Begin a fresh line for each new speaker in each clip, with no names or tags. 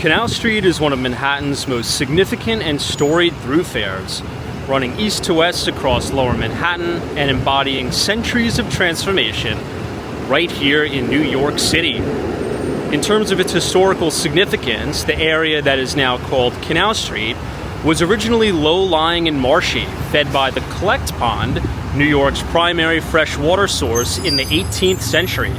Canal Street is one of Manhattan's most significant and storied thoroughfares, running east to west across lower Manhattan and embodying centuries of transformation right here in New York City. In terms of its historical significance, the area that is now called Canal Street was originally low-lying and marshy, fed by the Collect Pond, New York's primary freshwater source in the 18th century.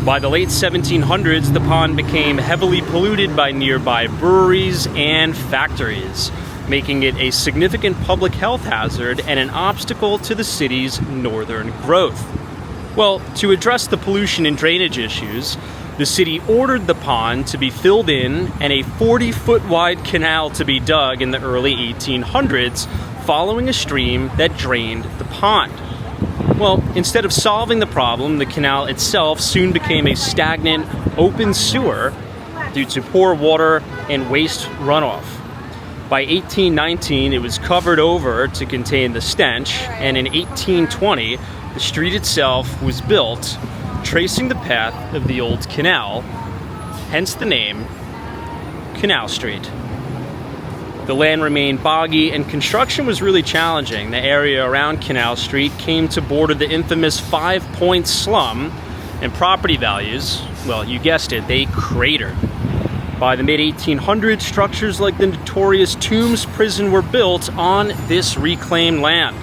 By the late 1700s, the pond became heavily polluted by nearby breweries and factories, making it a significant public health hazard and an obstacle to the city's northern growth. Well, to address the pollution and drainage issues, the city ordered the pond to be filled in and a 40-foot wide canal to be dug in the early 1800s, following a stream that drained the pond. Well, instead of solving the problem, the canal itself soon became a stagnant, open sewer due to poor water and waste runoff. By 1819, it was covered over to contain the stench, and in 1820, the street itself was built, tracing the path of the old canal, hence the name Canal Street. The land remained boggy and construction was really challenging. The area around Canal Street came to border the infamous 5 Point slum, and property values, well, you guessed it, they cratered. By the mid-1800s, structures like the notorious Tombs prison were built on this reclaimed land.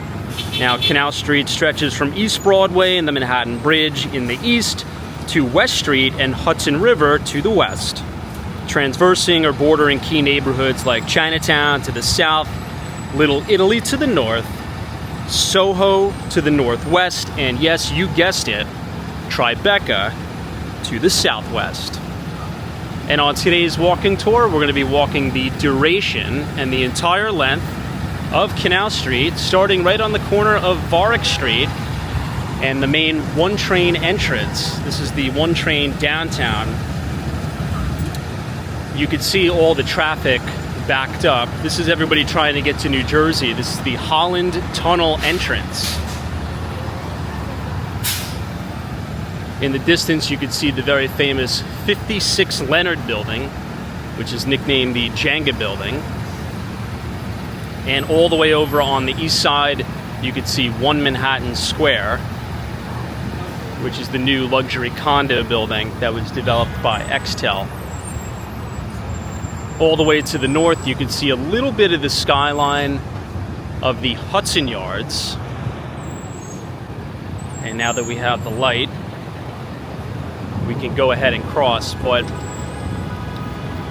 Now, Canal Street stretches from East Broadway and the Manhattan Bridge in the east to West Street and Hudson River to the west, transversing or bordering key neighborhoods like Chinatown to the south, Little Italy to the north, Soho to the northwest, and yes, you guessed it, Tribeca to the southwest. And on today's walking tour, we're going to be walking the duration and the entire length of Canal Street, starting right on the corner of Varick Street and the main one train entrance. This is the one train downtown. You could see all the traffic backed up. This is everybody trying to get to New Jersey. This is the Holland Tunnel entrance. In the distance, you could see the very famous 56 Leonard building, which is nicknamed the Jenga building. And all the way over on the east side, you could see One Manhattan Square, which is the new luxury condo building that was developed by Extel. All the way to the north, you could see a little bit of the skyline of the Hudson Yards. And now that we have the light, we can go ahead and cross, but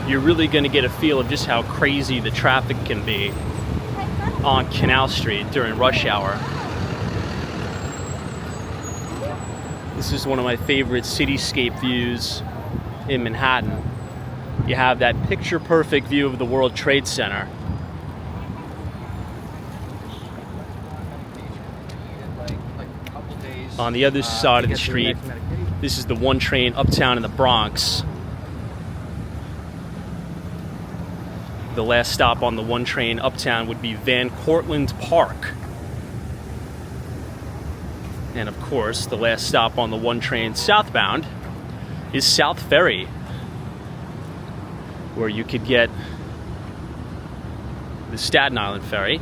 you're really going to get a feel of just how crazy the traffic can be on Canal Street during rush hour. This is one of my favorite cityscape views in Manhattan. You have that picture-perfect view of the World Trade Center. On the other side of the street, this is the one train uptown in the Bronx. The last stop on the one train uptown would be Van Cortlandt Park. And of course, the last stop on the one train southbound is South Ferry, where you could get the Staten Island ferry.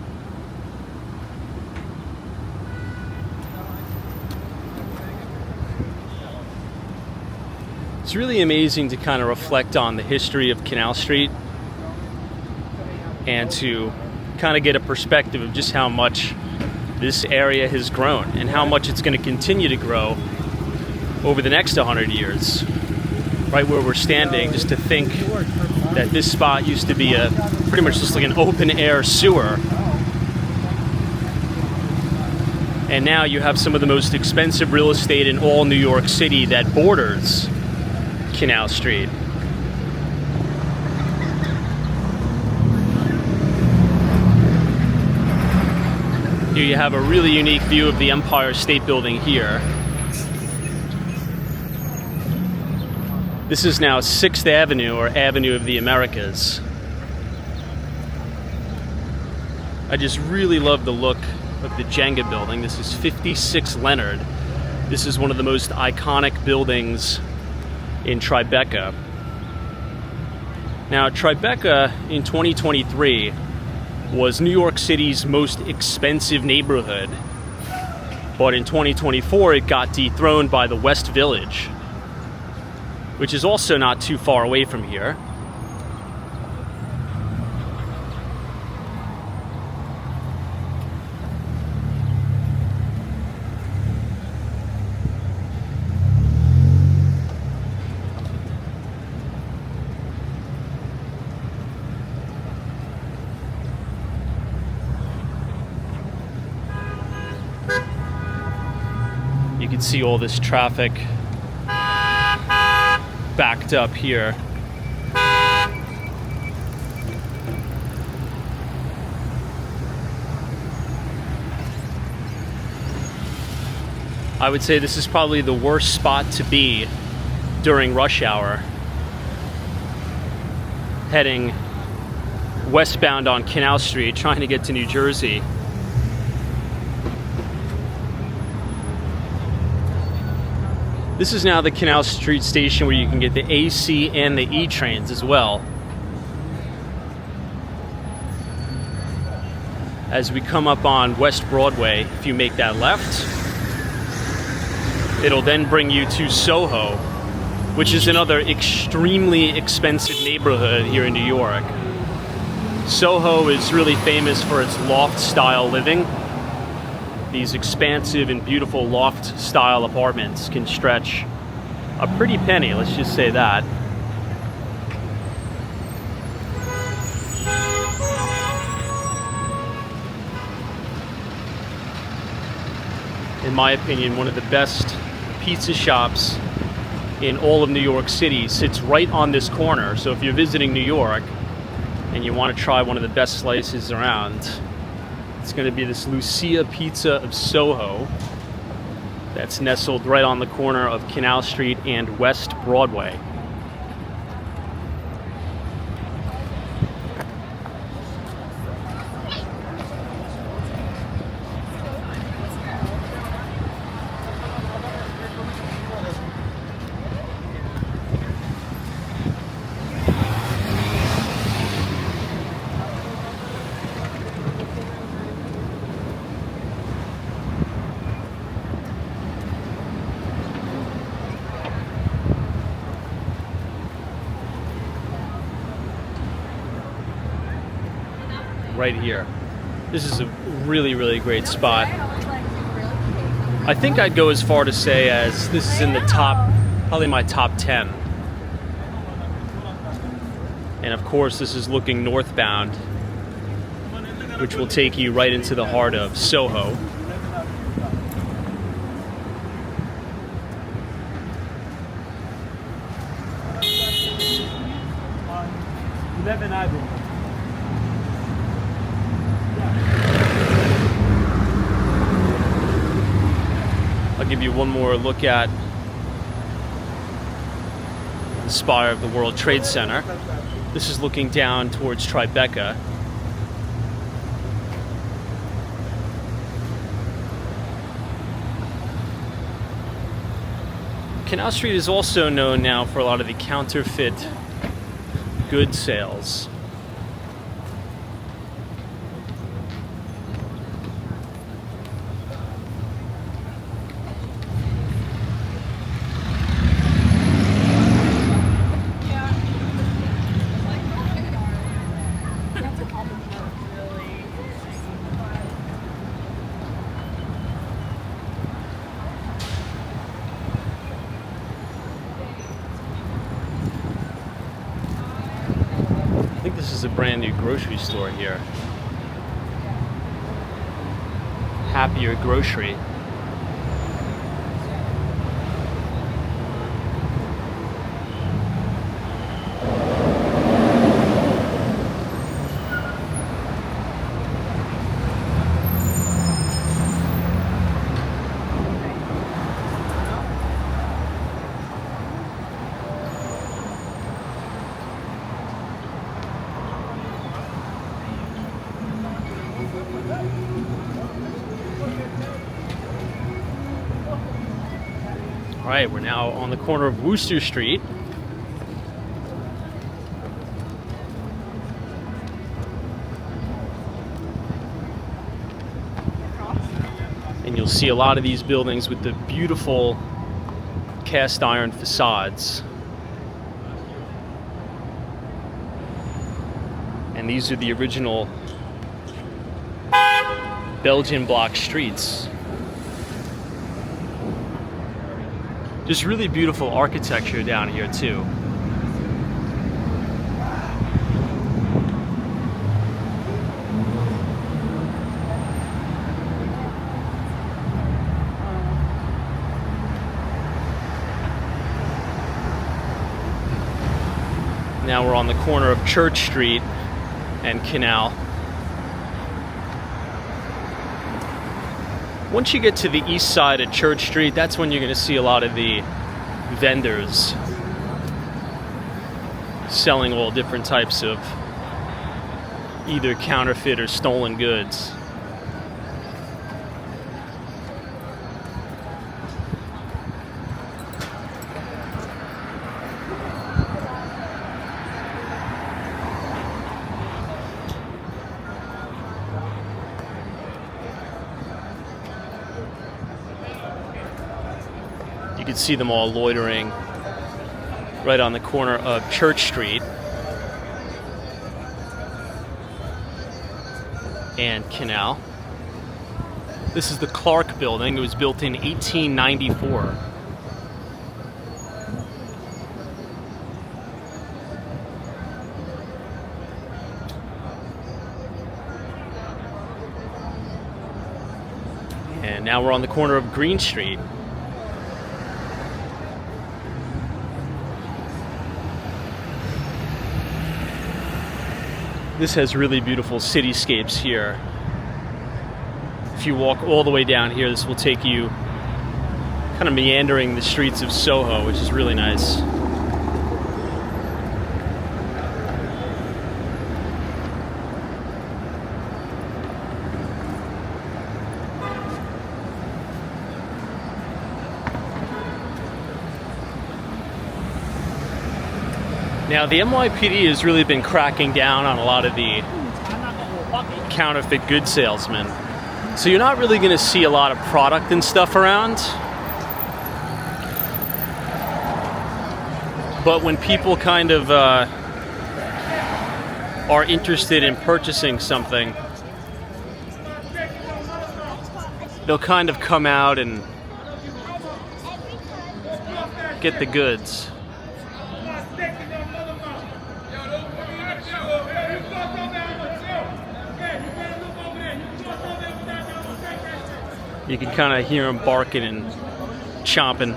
It's really amazing to kind of reflect on the history of Canal Street and to kind of get a perspective of just how much this area has grown and how much it's going to continue to grow over the next 100 years. Right where we're standing, just to think that this spot used to be a pretty much just like an open air sewer. And now you have some of the most expensive real estate in all New York City that borders Canal Street. Here you have a really unique view of the Empire State Building here. This is now 6th Avenue, or Avenue of the Americas. I just really love the look of the Jenga building. This is 56 Leonard. This is one of the most iconic buildings in Tribeca. Now, Tribeca in 2023 was New York City's most expensive neighborhood, but in 2024 it got dethroned by the West Village, which is also not too far away from here. You can see all this traffic backed up here. I would say this is probably the worst spot to be during rush hour, heading westbound on Canal Street, trying to get to New Jersey. This is now the Canal Street station where you can get the AC and the E trains as well. As we come up on West Broadway, if you make that left, it'll then bring you to Soho, which is another extremely expensive neighborhood here in New York. Soho is really famous for its loft-style living. These expansive and beautiful loft-style apartments can stretch a pretty penny, let's just say that. In my opinion, one of the best pizza shops in all of New York City sits right on this corner. So if you're visiting New York and you want to try one of the best slices around, it's going to be this Lucia Pizza of Soho that's nestled right on the corner of Canal Street and West Broadway. Right here. This is a really, really great spot. I think I'd go as far to say as this is in the top, probably my top 10. And of course, this is looking northbound, which will take you right into the heart of Soho. I'll give you one more look at the spire of the World Trade Center. This is looking down towards Tribeca. Canal Street is also known now for a lot of the counterfeit goods sales. I think this is a brand new grocery store here. Happier Grocery. All right, we're now on the corner of Wooster Street. You'll see a lot of these buildings with the beautiful cast iron facades. And these are the original Belgian block streets. Just really beautiful architecture down here too. Now we're on the corner of Church Street and Canal. Once you get to the east side of Church Street, that's when you're going to see a lot of the vendors selling all different types of either counterfeit or stolen goods. You can see them all loitering right on the corner of Church Street and Canal. This is the Clark Building. It was built in 1894. And now we're on the corner of Green Street. This has really beautiful cityscapes here. If you walk all the way down here, this will take you kind of meandering the streets of Soho, which is really nice. Now, the NYPD has really been cracking down on a lot of the counterfeit goods salesmen. So you're not really going to see a lot of product and stuff around. But when people kind of are interested in purchasing something, they'll kind of come out and get the goods. You can kind of hear them barking and chomping.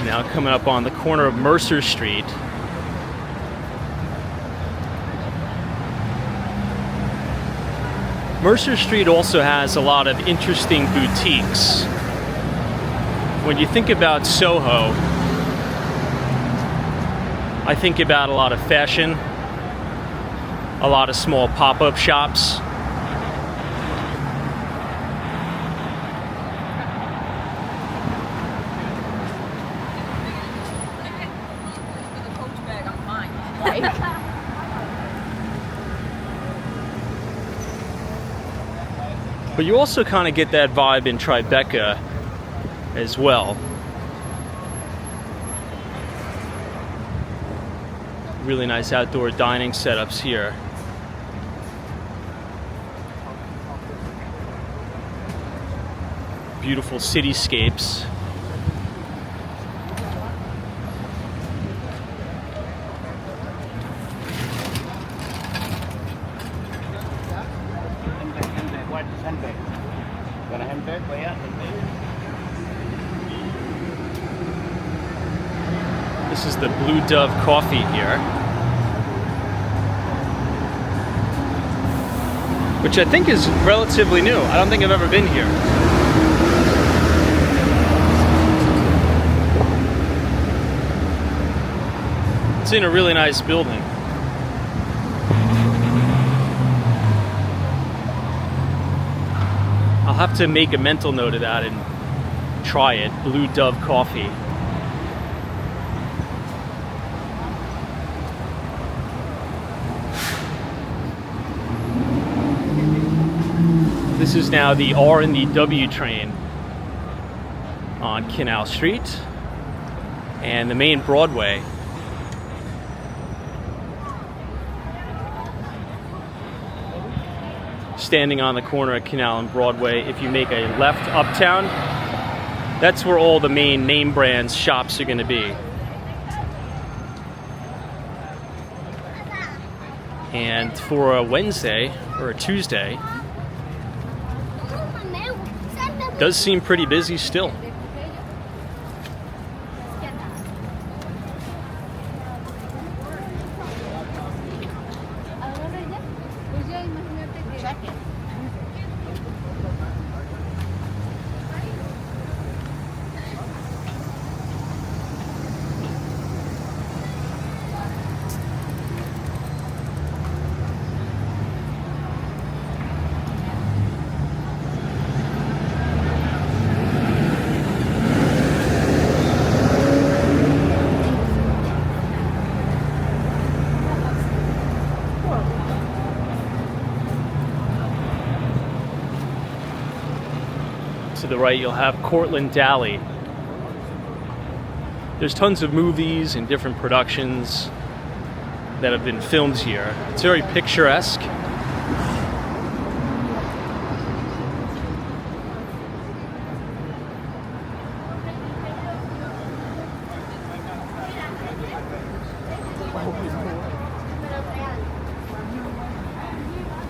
Now coming up on the corner of Mercer Street. Mercer Street also has a lot of interesting boutiques. When you think about Soho, I think about a lot of fashion, a lot of small pop-up shops. But you also kind of get that vibe in Tribeca as well. Really nice outdoor dining setups here. Beautiful cityscapes. This is the Blue Dove Coffee here, which I think is relatively new. I don't think I've ever been here. It's in a really nice building. I'll have to make a mental note of that and try it. Blue Dove Coffee. This is now the R and the W train on Canal Street and the main Broadway. Standing on the corner of Canal and Broadway, if you make a left uptown, that's where all the main name brands shops are going to be. And for a Wednesday or a Tuesday, it does seem pretty busy still. To the right, you'll have Cortlandt Alley. There's tons of movies and different productions that have been filmed here. It's very picturesque.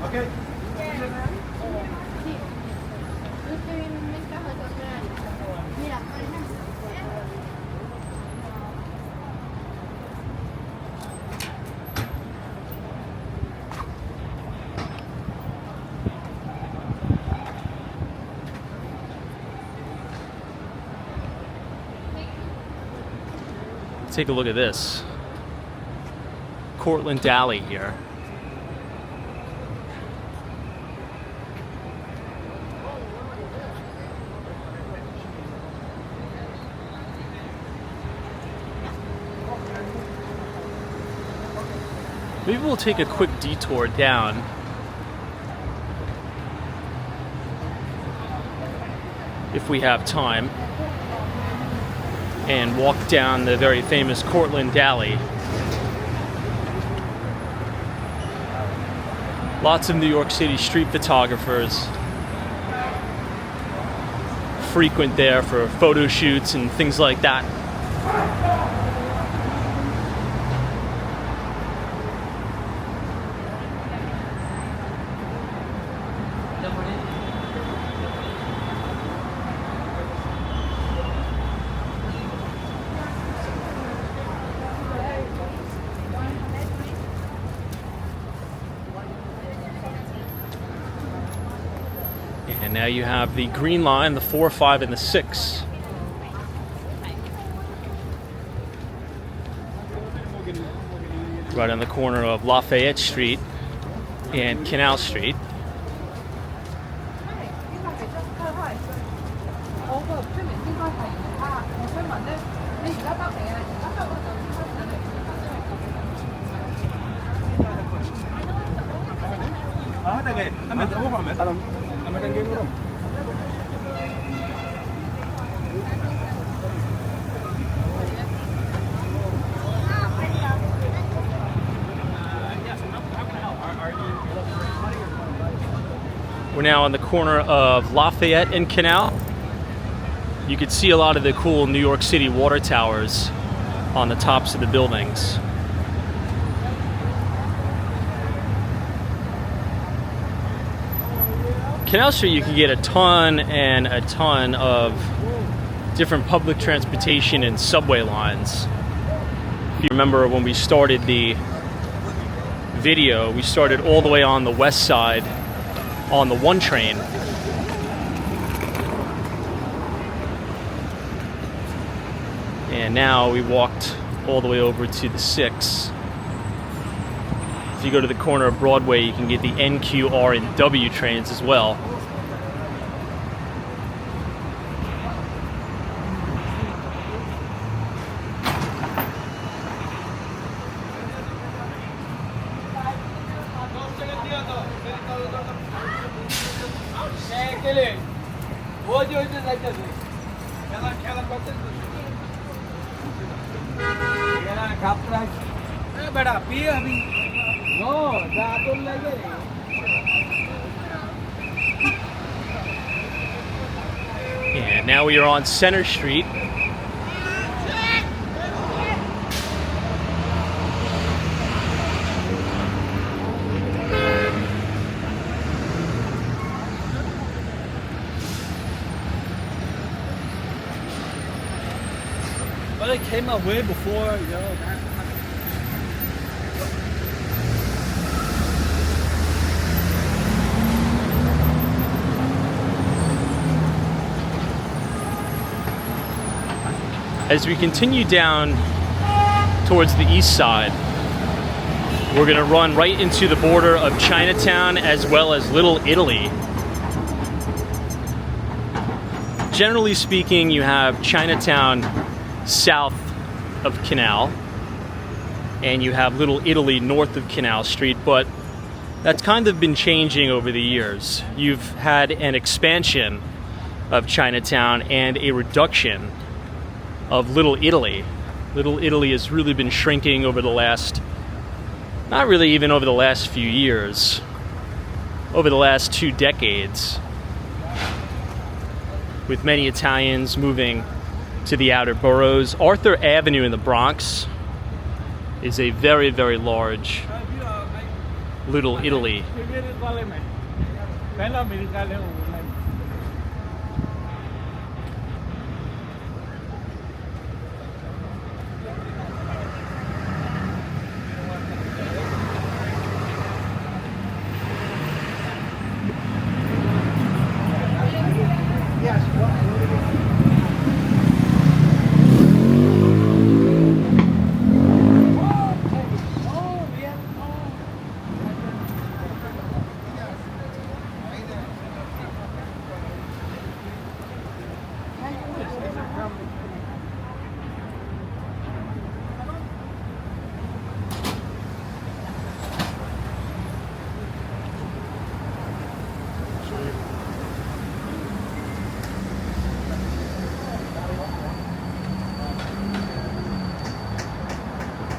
Okay.
Take a look at this. Cortlandt Alley here. Maybe we'll take a quick detour down. If we have time. And walk down the very famous Cortlandt Alley. Lots of New York City street photographers frequent there for photo shoots and things like that. And now you have the Green Line, the 4, 5, and the 6. Right on the corner of Lafayette Street and Canal Street. We're now on the corner of Lafayette and Canal. You can see a lot of the cool New York City water towers on the tops of the buildings. Canal Street, you can get a ton and a ton of different public transportation and subway lines. If you remember when we started the video, we started all the way on the west side on the 1 train. And now we walked all the way over to the 6. If you go to the corner of Broadway, you can get the NQ, R, and W trains as well. And now we are on Center Street.
But it came out way before, you know.
As we continue down towards the east side, we're going to run right into the border of Chinatown as well as Little Italy. Generally speaking, you have Chinatown south of Canal, and you have Little Italy north of Canal Street, but that's kind of been changing over the years. You've had an expansion of Chinatown and a reduction of Little Italy. Little Italy has really been shrinking over the last, not really even over the last few years, over the last 2 decades, with many Italians moving to the outer boroughs. Arthur Avenue in the Bronx is a very, very large Little Italy.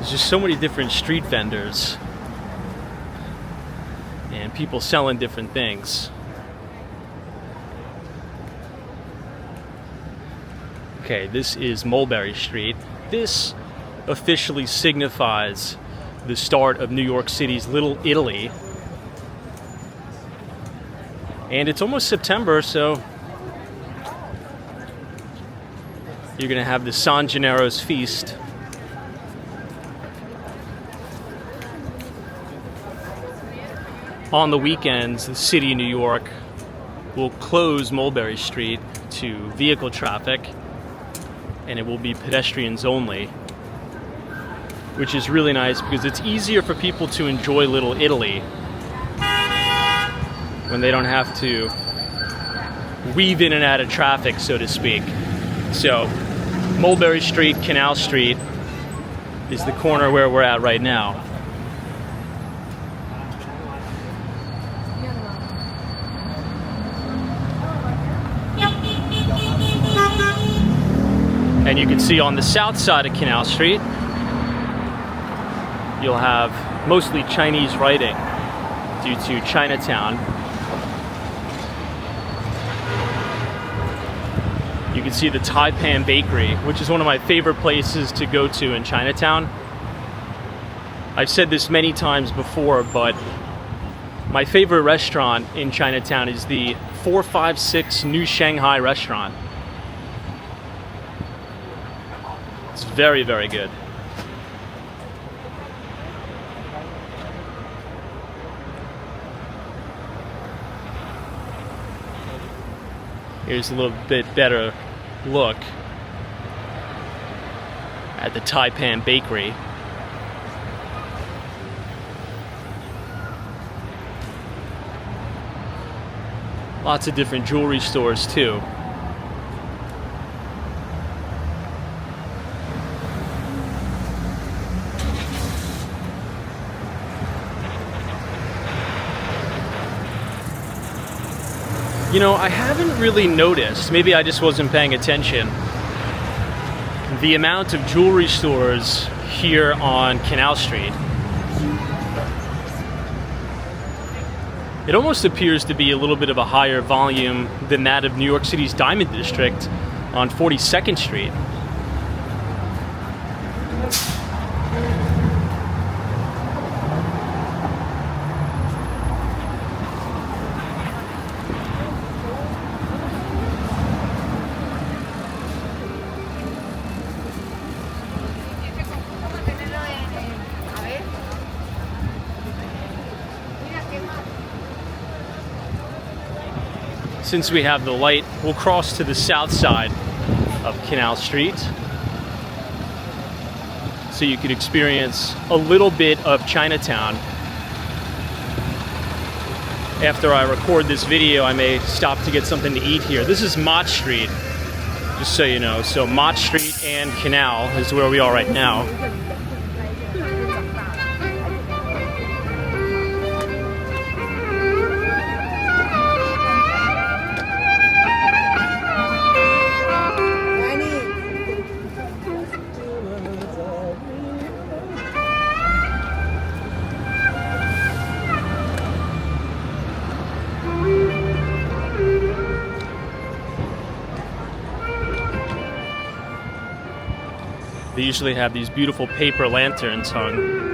There's just so many different street vendors and people selling different things. Okay, this is Mulberry Street. This officially signifies the start of New York City's Little Italy. And it's almost September, so you're gonna have the San Gennaro's Feast. On the weekends, the city of New York will close Mulberry Street to vehicle traffic, and it will be pedestrians only, which is really nice because it's easier for people to enjoy Little Italy when they don't have to weave in and out of traffic, so to speak. So, Mulberry Street, Canal Street is the corner where we're at right now. And you can see on the south side of Canal Street, you'll have mostly Chinese writing due to Chinatown. You can see the Taipan Bakery, which is one of my favorite places to go to in Chinatown. I've said this many times before, but my favorite restaurant in Chinatown is the 456 New Shanghai restaurant. It's very, very good. Here's a little bit better look at the Taipan Bakery. Lots of different jewelry stores too. You know, I haven't really noticed, maybe I just wasn't paying attention, the amount of jewelry stores here on Canal Street. It almost appears to be a little bit of a higher volume than that of New York City's Diamond District on 42nd Street. Since we have the light, we'll cross to the south side of Canal Street so you could experience a little bit of Chinatown. After I record this video, I may stop to get something to eat here. This is Mott Street, just so you know. So Mott Street and Canal is where we are right now. They usually have these beautiful paper lanterns hung.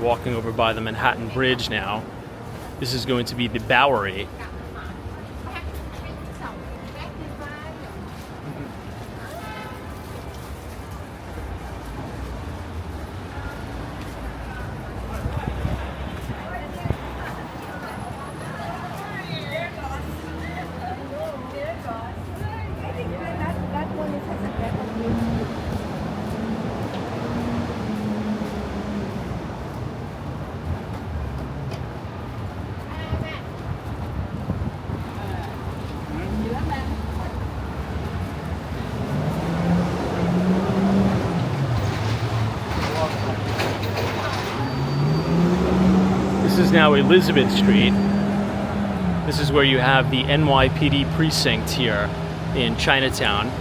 Walking over by the Manhattan Bridge now. This is going to be the Bowery. This is now Elizabeth Street. This is where you have the NYPD precinct here in Chinatown.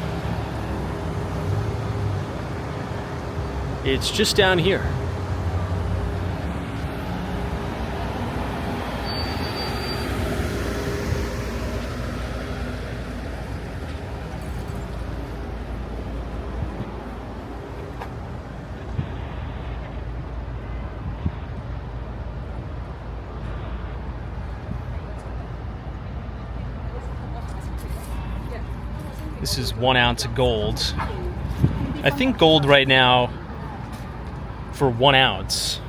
It's just down here. This is 1 ounce of gold. I think gold right now for 1 ounce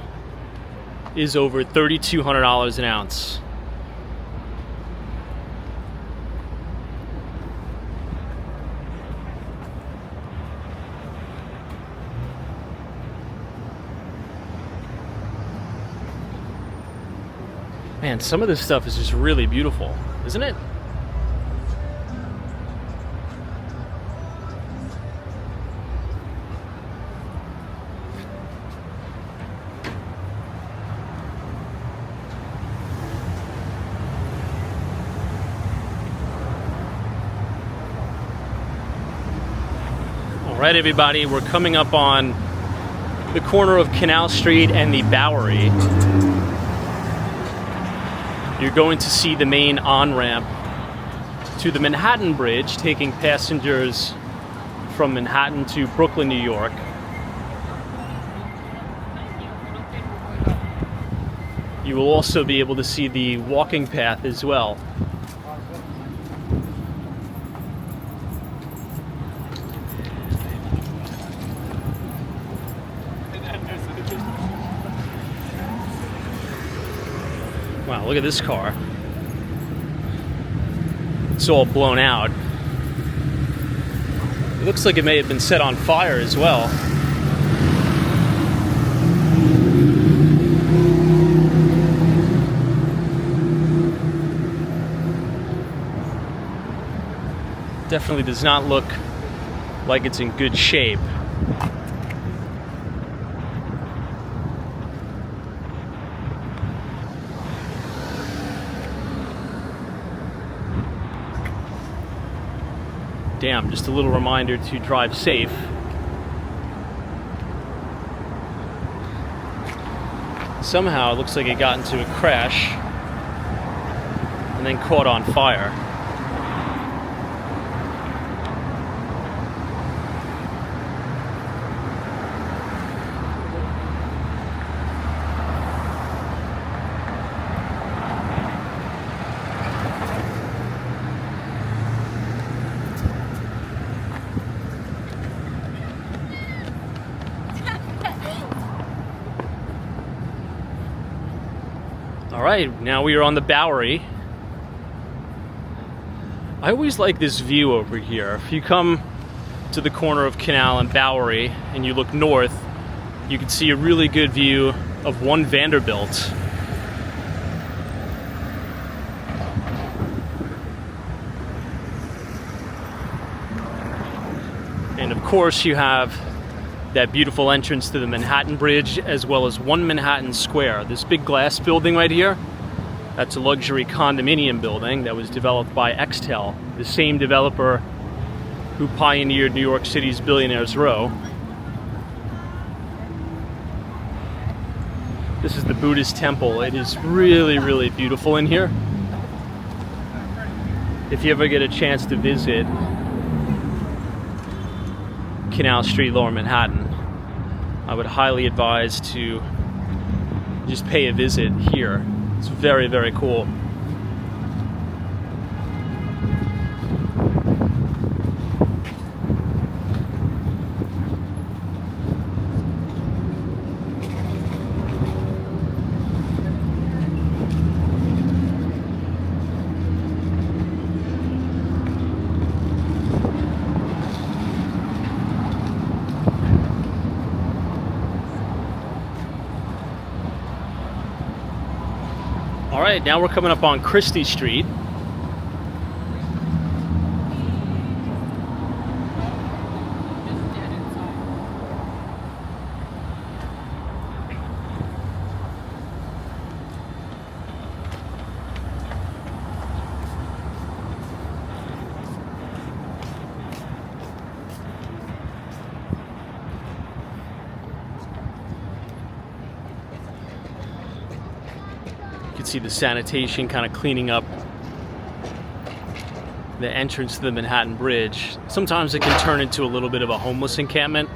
is over $3,200 an ounce. Man, some of this stuff is just really beautiful, isn't it? Alright everybody, we're coming up on the corner of Canal Street and the Bowery. You're going to see the main on-ramp to the Manhattan Bridge, taking passengers from Manhattan to Brooklyn, New York. You will also be able to see the walking path as well. Wow, look at this car. It's all blown out. It looks like it may have been set on fire as well. Definitely does not look like it's in good shape. Damn, just a little reminder to drive safe. Somehow it looks like it got into a crash and then caught on fire. Alright, now we are on the Bowery. I always like this view over here. If you come to the corner of Canal and Bowery and you look north, you can see a really good view of One Vanderbilt. And of course you have that beautiful entrance to the Manhattan Bridge, as well as One Manhattan Square. This big glass building right here, that's a luxury condominium building that was developed by Extel, the same developer who pioneered New York City's Billionaires Row. This is the Buddhist temple. It is really, really beautiful in here. If you ever get a chance to visit Canal Street, Lower Manhattan, I would highly advise to just pay a visit here. It's very, very cool. Alright, now we're coming up on Christie Street. See the sanitation kind of cleaning up the entrance to the Manhattan Bridge. Sometimes it can turn into a little bit of a homeless encampment,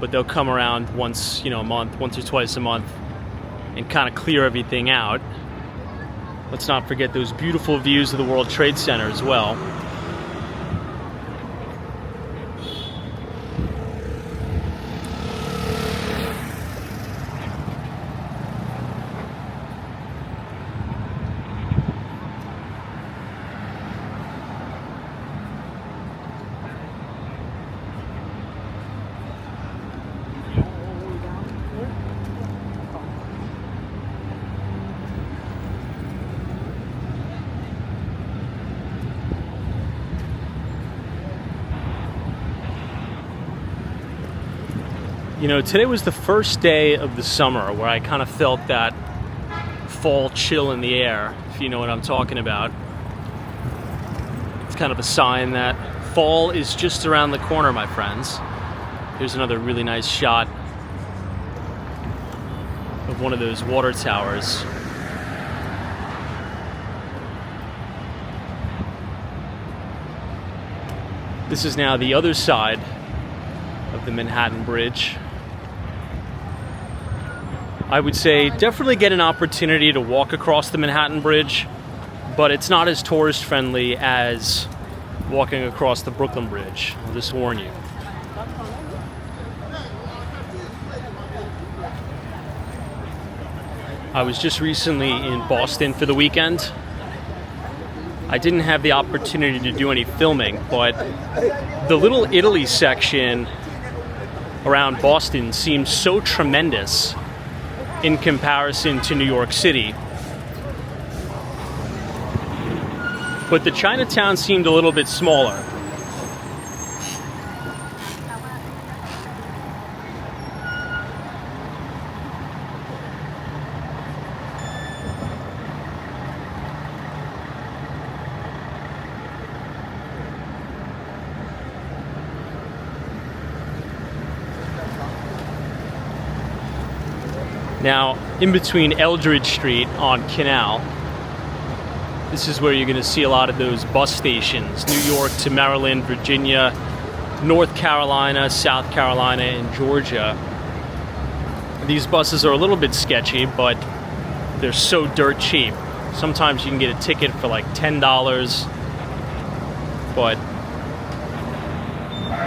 but they'll come around once, a month, once or twice a month, and kind of clear everything out. Let's not forget those beautiful views of the World Trade Center as well. Today was the first day of the summer where I kind of felt that fall chill in the air, if you know what I'm talking about. It's kind of a sign that fall is just around the corner, my friends. Here's another really nice shot of one of those water towers. This is now the other side of the Manhattan Bridge. I would say definitely get an opportunity to walk across the Manhattan Bridge, but it's not as tourist friendly as walking across the Brooklyn Bridge. I'll just warn you. I was just recently in Boston for the weekend. I didn't have the opportunity to do any filming, but the Little Italy section around Boston seems so tremendous in comparison to New York City. But the Chinatown seemed a little bit smaller. Now, in between Eldridge Street on Canal, this is where you're going to see a lot of those bus stations. New York to Maryland, Virginia, North Carolina, South Carolina, and Georgia. These buses are a little bit sketchy, but they're so dirt cheap. Sometimes you can get a ticket for like $10, but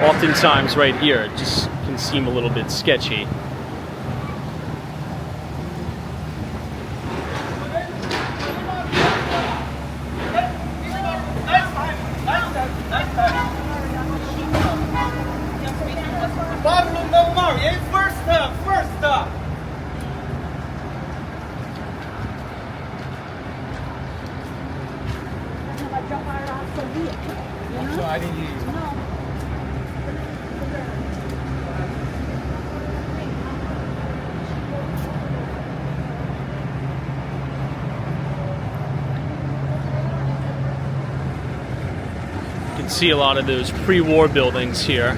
oftentimes right here it just can seem a little bit sketchy. See a lot of those pre-war buildings here.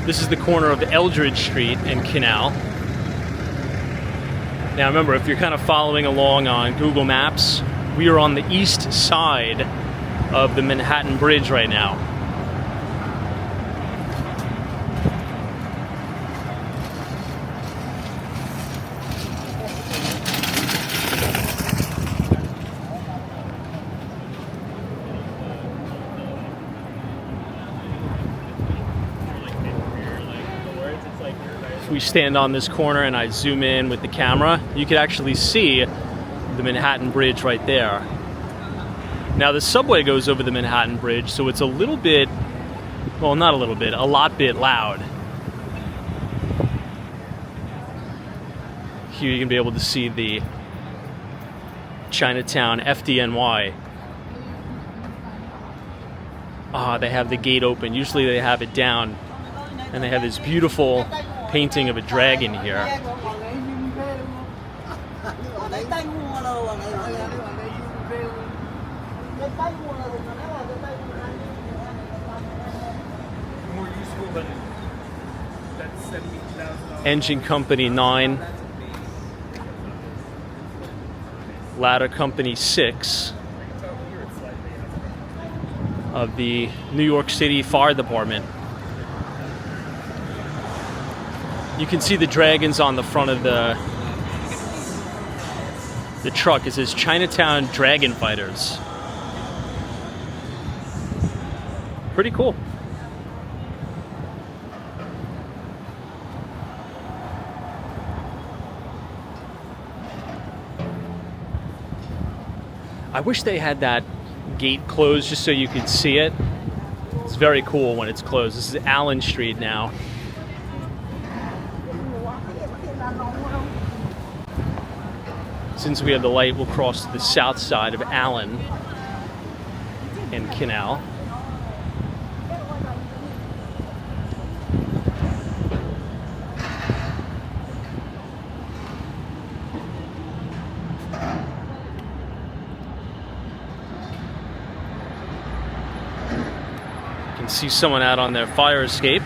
This is the corner of Eldridge Street and Canal. Now remember, if you're kind of following along on Google Maps, we are on the east side of the Manhattan Bridge right now. If we stand on this corner and I zoom in with the camera, you can actually see the Manhattan Bridge right there. Now the subway goes over the Manhattan Bridge, so it's a little bit, well, not a little bit, a lot bit loud. Here you can be able to see the Chinatown FDNY. They have the gate open. Usually they have it down, and they have this beautiful painting of a dragon here. Engine Company 9, Ladder Company 6 of the New York City Fire Department. You can see the dragons on the front of the truck. It says Chinatown Dragon Fighters. Pretty cool. I wish they had that gate closed just so you could see it. It's very cool when it's closed. This is Allen Street now. Since we have the light, we'll cross to the south side of Allen and Canal. You can see someone out on their fire escape.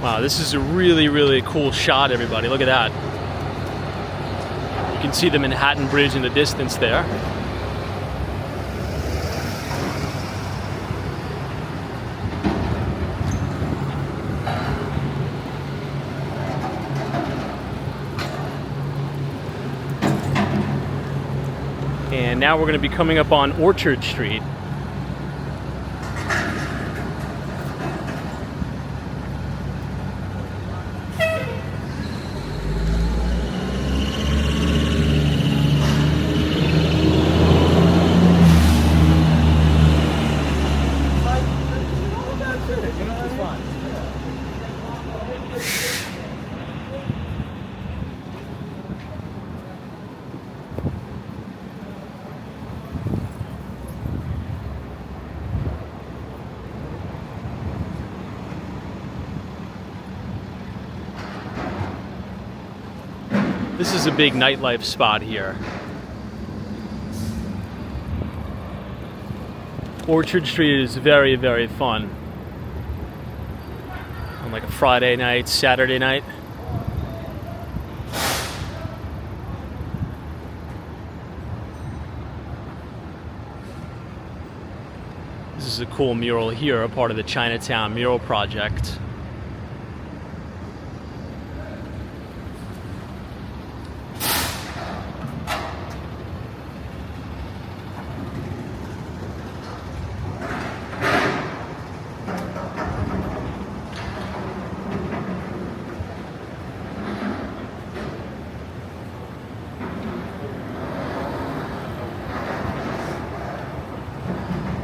Wow, this is a really, really cool shot, everybody. Look at that. You can see the Manhattan Bridge in the distance there. And now we're going to be coming up on Orchard Street. This is a big nightlife spot here. Orchard Street is very, very fun. On like a Friday night, Saturday night. This is a cool mural here, a part of the Chinatown mural project.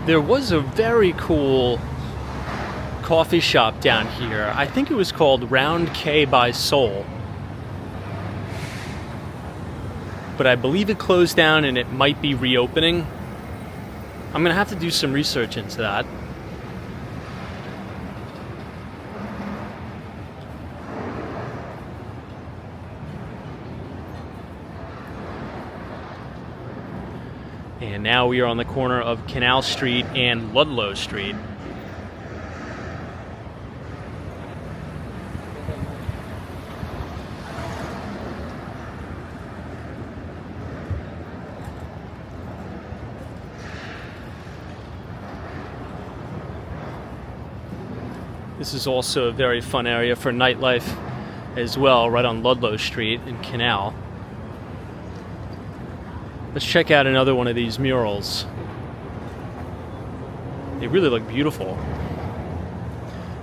There was a very cool coffee shop down here. I think it was called Round K by Seoul. But I believe it closed down and it might be reopening. I'm gonna have to do some research into that. And now we are on the corner of Canal Street and Ludlow Street. This is also a very fun area for nightlife as well, right on Ludlow Street in Canal. Let's check out another one of these murals. They really look beautiful.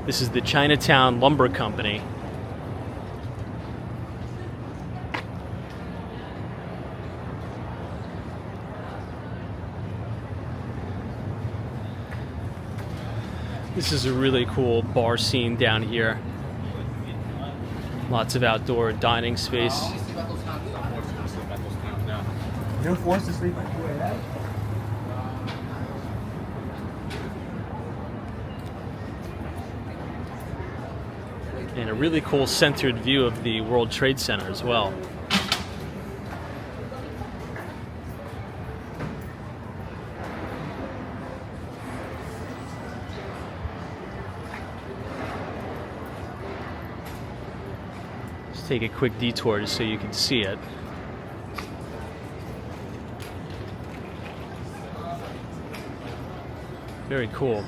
This is the Chinatown Lumber Company. This is a really cool bar scene down here. Lots of outdoor dining space.
You're forced to sleep at 2 a.m.?
And a really cool centered view of the World Trade Center as well. Let's take a quick detour just so you can see it. Very cool.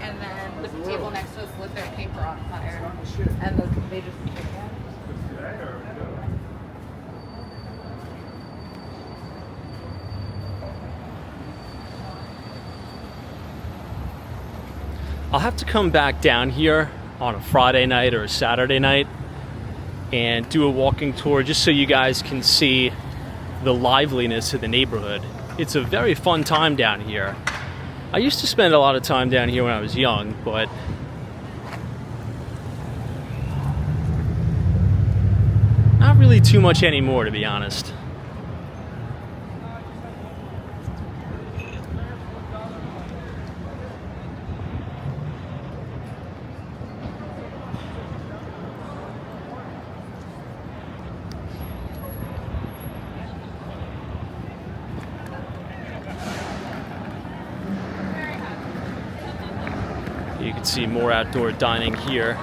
And then the table next to us lit their paper on fire. And they just took it.
I'll have to come back down here on a Friday night or a Saturday night and do a walking tour just so you guys can see the liveliness of the neighborhood. It's a very fun time down here. I used to spend a lot of time down here when I was young, but not really too much anymore, to be honest. You can see more outdoor dining here.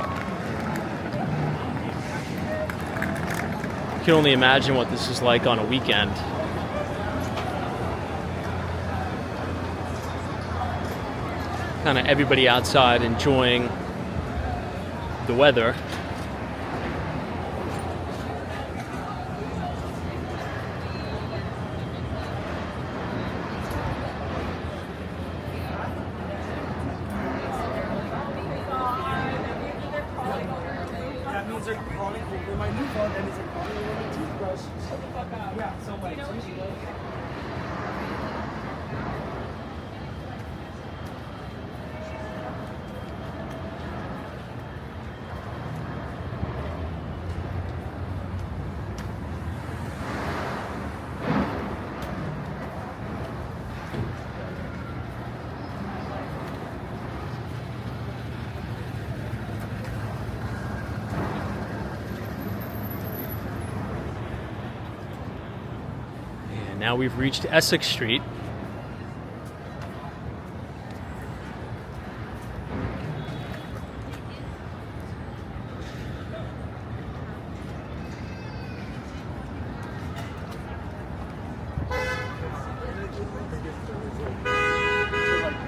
You can only imagine what this is like on a weekend. Kind of everybody outside enjoying the weather.
That means they're calling over my new phone, and it's like calling over my toothbrush. Shut the fuck up. Yeah, so like,
Now we've reached Essex Street.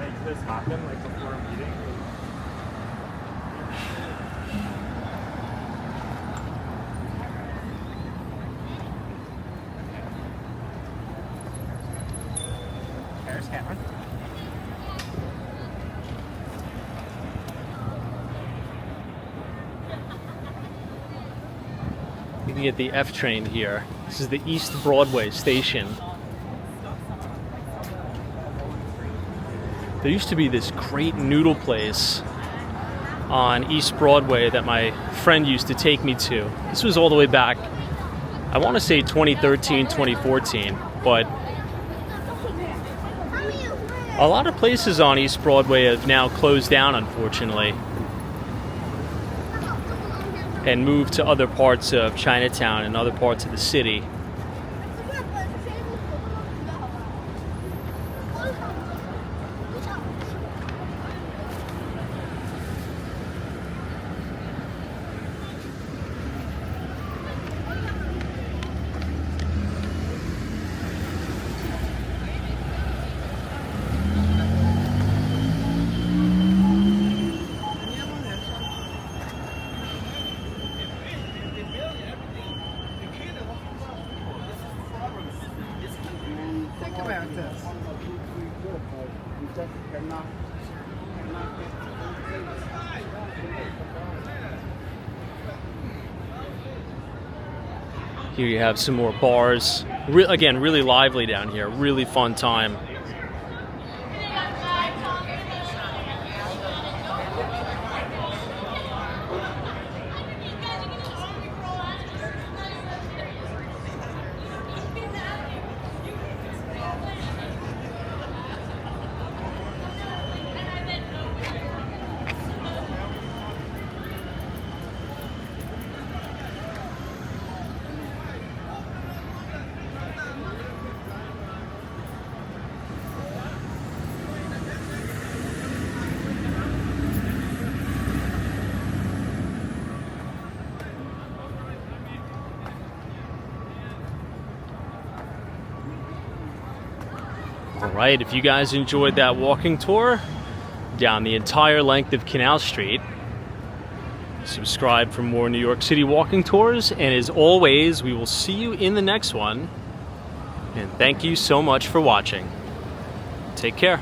make this happen like before a meeting. There's Cameron.
You can get the F train here. This is the East Broadway station. There used to be this great noodle place on East Broadway that my friend used to take me to. This was all the way back, I want to say 2013, 2014, but a lot of places on East Broadway have now closed down, unfortunately, and moved to other parts of Chinatown and other parts of the city.
Think about this.
Here you have some more bars. Again, really lively down here. Really fun time. Alright, if you guys enjoyed that walking tour down the entire length of Canal Street, subscribe for more New York City walking tours, and as always, we will see you in the next one. And thank you so much for watching. Take care.